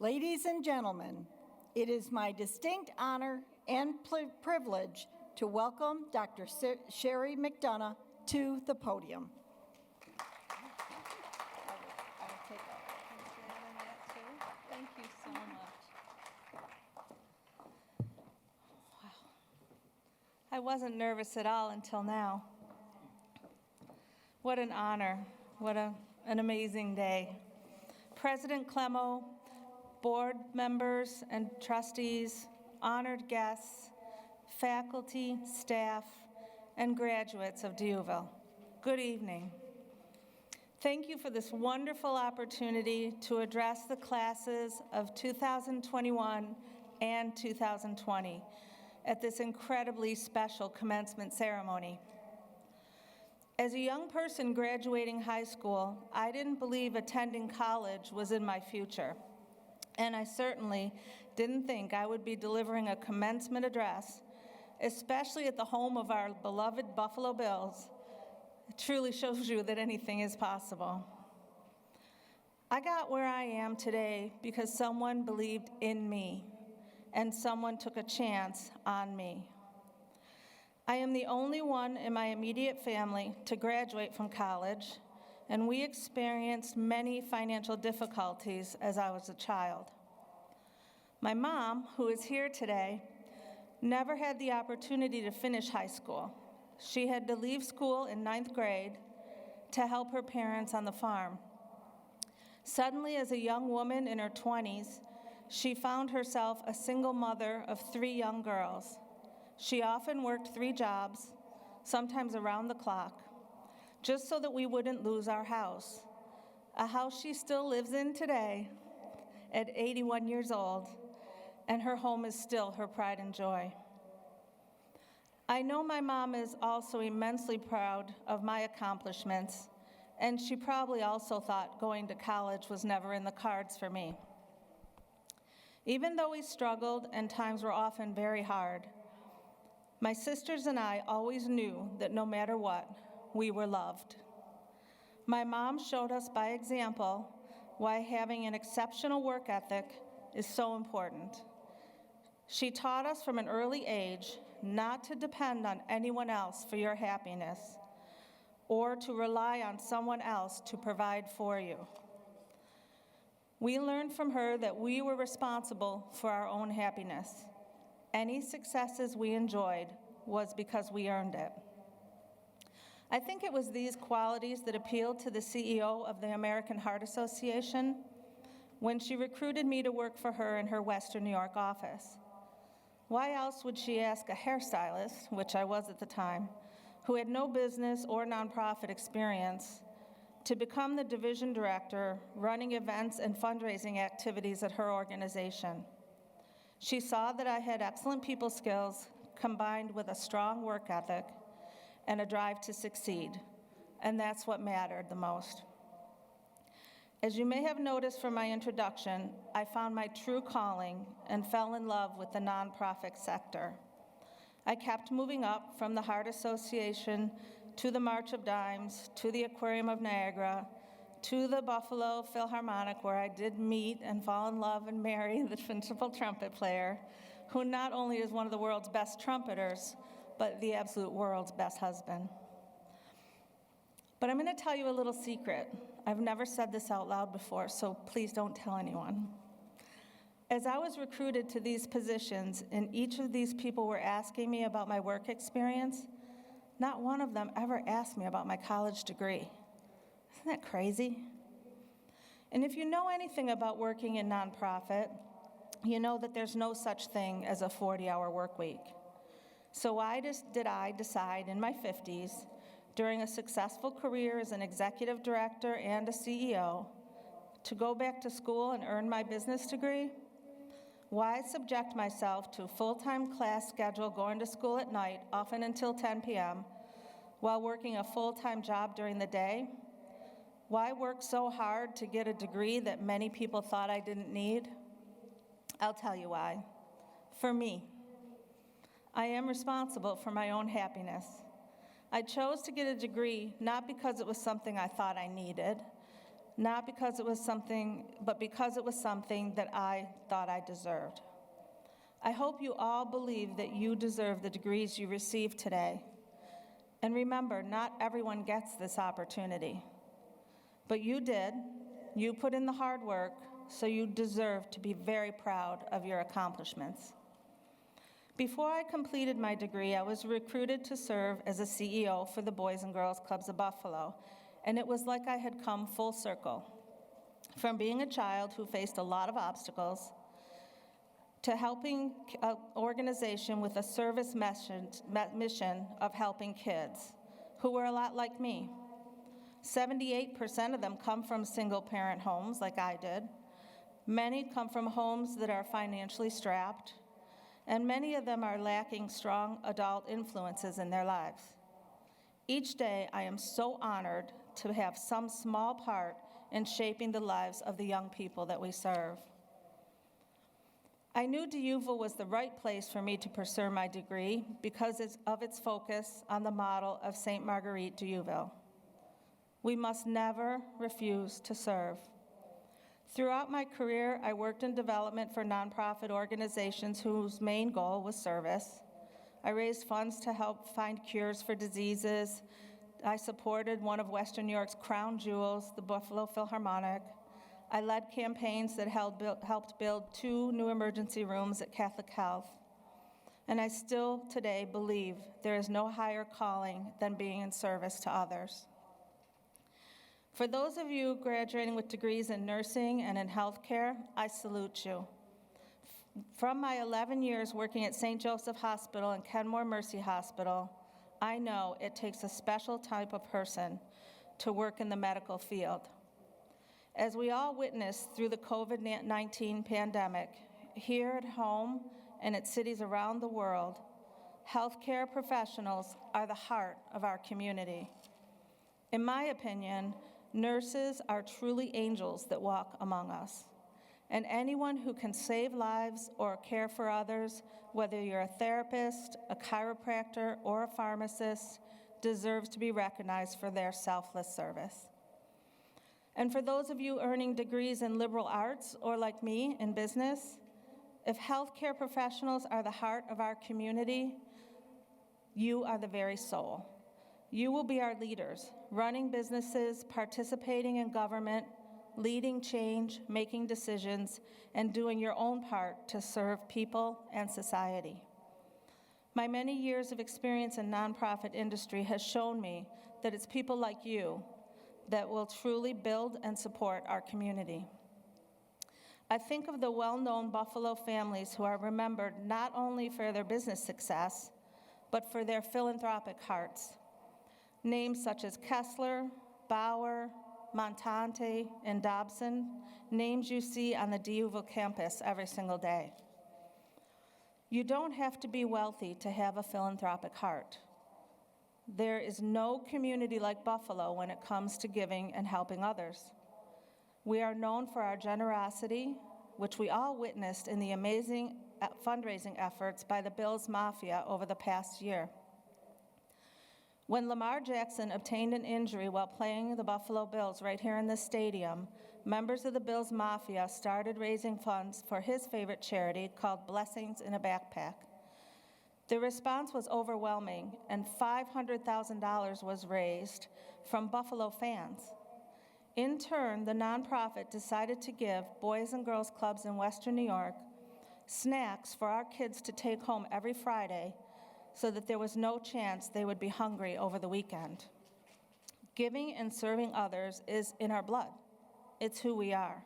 Ladies and gentlemen, it is my distinct honor and privilege to welcome Dr. Shari McDonough to the podium. Thank you so much. Wow. I wasn't nervous at all until now. What an honor. What an amazing day. President Clemo, board members and trustees, honored guests, faculty, staff, and graduates of D'Youville, good evening. Thank you for this wonderful opportunity to address the classes of 2021 and 2020 at this incredibly special commencement ceremony. As a young person graduating high school, I didn't believe attending college was in my future. And I certainly didn't think I would be delivering a commencement address, especially at the home of our beloved Buffalo Bills. It truly shows you that anything is possible. I got where I am today because someone believed in me, and someone took a chance on me. I am the only one in my immediate family to graduate from college, and we experienced many financial difficulties as I was a child. My mom, who is here today, never had the opportunity to finish high school. She had to leave school in 9th grade to help her parents on the farm. Suddenly, as a young woman in her 20s, she found herself a single mother of 3 young girls. She often worked 3 jobs, sometimes around the clock, just so that we wouldn't lose our house, a house she still lives in today at 81 years old, and her home is still her pride and joy. I know my mom is also immensely proud of my accomplishments, and she probably also thought going to college was never in the cards for me. Even though we struggled and times were often very hard, my sisters and I always knew that no matter what, we were loved. My mom showed us by example why having an exceptional work ethic is so important. She taught us from an early age not to depend on anyone else for your happiness or to rely on someone else to provide for you. We learned from her that we were responsible for our own happiness. Any successes we enjoyed was because we earned it. I think it was these qualities that appealed to the CEO of the American Heart Association when she recruited me to work for her in her Western New York office. Why else would she ask a hairstylist, which I was at the time, who had no business or nonprofit experience, to become the division director running events and fundraising activities at her organization? She saw that I had excellent people skills combined with a strong work ethic and a drive to succeed, and that's what mattered the most. As you may have noticed from my introduction, I found my true calling and fell in love with the nonprofit sector. I kept moving up from the Heart Association to the March of Dimes, to the Aquarium of Niagara, to the Buffalo Philharmonic, where I did meet and fall in love and marry the principal trumpet player, who not only is one of the world's best trumpeters, but the absolute world's best husband. But I'm going to tell you a little secret. I've never said this out loud before, so please don't tell anyone. As I was recruited to these positions, and each of these people were asking me about my work experience, not one of them ever asked me about my college degree. Isn't that crazy? And if you know anything about working in nonprofit, you know that there's no such thing as a 40-hour work week. So why did I decide in my 50s, during a successful career as an executive director and a CEO, to go back to school and earn my business degree? Why subject myself to a full-time class schedule going to school at night, often until 10 p.m., while working a full-time job during the day? Why work so hard to get a degree that many people thought I didn't need? I'll tell you why. For me, I am responsible for my own happiness. I chose to get a degree not because it was something I thought I needed, not because it was something, but because it was something that I thought I deserved. I hope you all believe that you deserve the degrees you received today. And remember, not everyone gets this opportunity. But you did. You put in the hard work, so you deserve to be very proud of your accomplishments. Before I completed my degree, I was recruited to serve as a CEO for the Boys and Girls Clubs of Buffalo, and it was like I had come full circle. From being a child who faced a lot of obstacles, to helping an organization with a service mission of helping kids who were a lot like me. 78% of them come from single-parent homes like I did. Many come from homes that are financially strapped, and many of them are lacking strong adult influences in their lives. Each day, I am so honored to have some small part in shaping the lives of the young people that we serve. I knew DeUville was the right place for me to pursue my degree because of its focus on the model of St. Marguerite DeUville. We must never refuse to serve. Throughout my career, I worked in development for nonprofit organizations whose main goal was service. I raised funds to help find cures for diseases. I supported one of Western New York's crown jewels, the Buffalo Philharmonic. I led campaigns that helped build 2 new emergency rooms at Catholic Health. And I still today believe there is no higher calling than being in service to others. For those of you graduating with degrees in nursing and in healthcare, I salute you. From my 11 years working at St. Joseph Hospital and Kenmore Mercy Hospital, I know it takes a special type of person to work in the medical field. As we all witnessed through the COVID-19 pandemic, here at home and at cities around the world, healthcare professionals are the heart of our community. In my opinion, nurses are truly angels that walk among us. And anyone who can save lives or care for others, whether you're a therapist, a chiropractor, or a pharmacist, deserves to be recognized for their selfless service. And for those of you earning degrees in liberal arts, or like me, in business, if healthcare professionals are the heart of our community, you are the very soul. You will be our leaders, running businesses, participating in government, leading change, making decisions, and doing your own part to serve people and society. My many years of experience in nonprofit industry has shown me that it's people like you that will truly build and support our community. I think of the well-known Buffalo families who are remembered not only for their business success, but for their philanthropic hearts. Names such as Kessler, Bauer, Montante, and Dobson, names you see on the DeUville campus every single day. You don't have to be wealthy to have a philanthropic heart. There is no community like Buffalo when it comes to giving and helping others. We are known for our generosity, which we all witnessed in the amazing fundraising efforts by the Bills Mafia over the past year. When Lamar Jackson obtained an injury while playing the Buffalo Bills right here in this stadium, members of the Bills Mafia started raising funds for his favorite charity called Blessings in a Backpack. The response was overwhelming, and $500,000 was raised from Buffalo fans. In turn, the nonprofit decided to give Boys and Girls Clubs in Western New York snacks for our kids to take home every Friday so that there was no chance they would be hungry over the weekend. Giving and serving others is in our blood. It's who we are.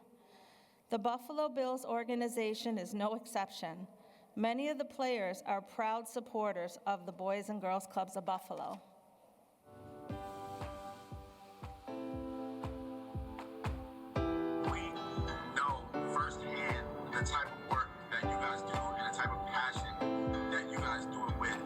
The Buffalo Bills organization is no exception. Many of the players are proud supporters of the Boys and Girls Clubs of Buffalo. We know firsthand the type of work that you guys do and the type of passion that you guys do it with.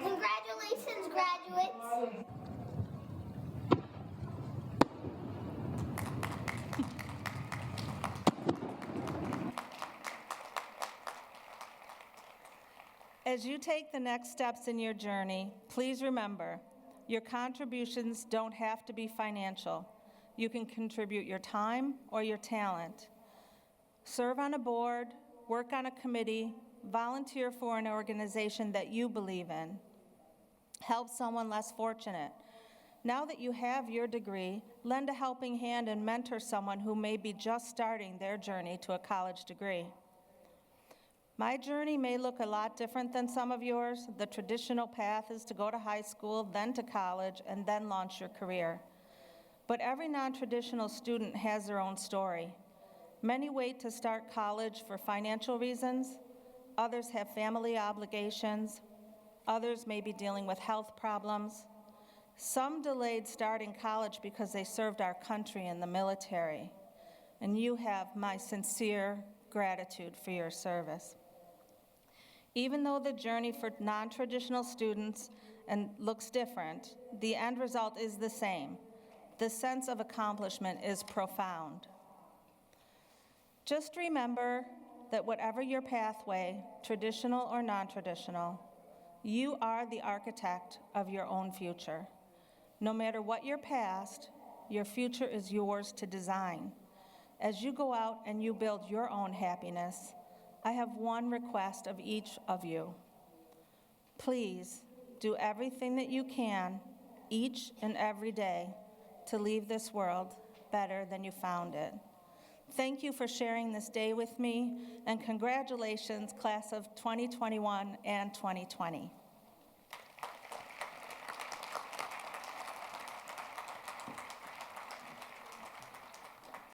Congratulations, graduates. As you take the next steps in your journey, please remember, your contributions don't have to be financial. You can contribute your time or your talent. Serve on a board, work on a committee, volunteer for an organization that you believe in. Help someone less fortunate. Now that you have your degree, lend a helping hand and mentor someone who may be just starting their journey to a college degree. My journey may look a lot different than some of yours. The traditional path is to go to high school, then to college, and then launch your career. But every non-traditional student has their own story. Many wait to start college for financial reasons. Others have family obligations. Others may be dealing with health problems. Some delayed starting college because they served our country in the military. And you have my sincere gratitude for your service. Even though the journey for non-traditional students looks different, the end result is the same. The sense of accomplishment is profound. Just remember that whatever your pathway, traditional or non-traditional, you are the architect of your own future. No matter what your past, your future is yours to design. As you go out and you build your own happiness, I have one request of each of you. Please do everything that you can each and every day to leave this world better than you found it. Thank you for sharing this day with me, and congratulations, class of 2021 and 2020.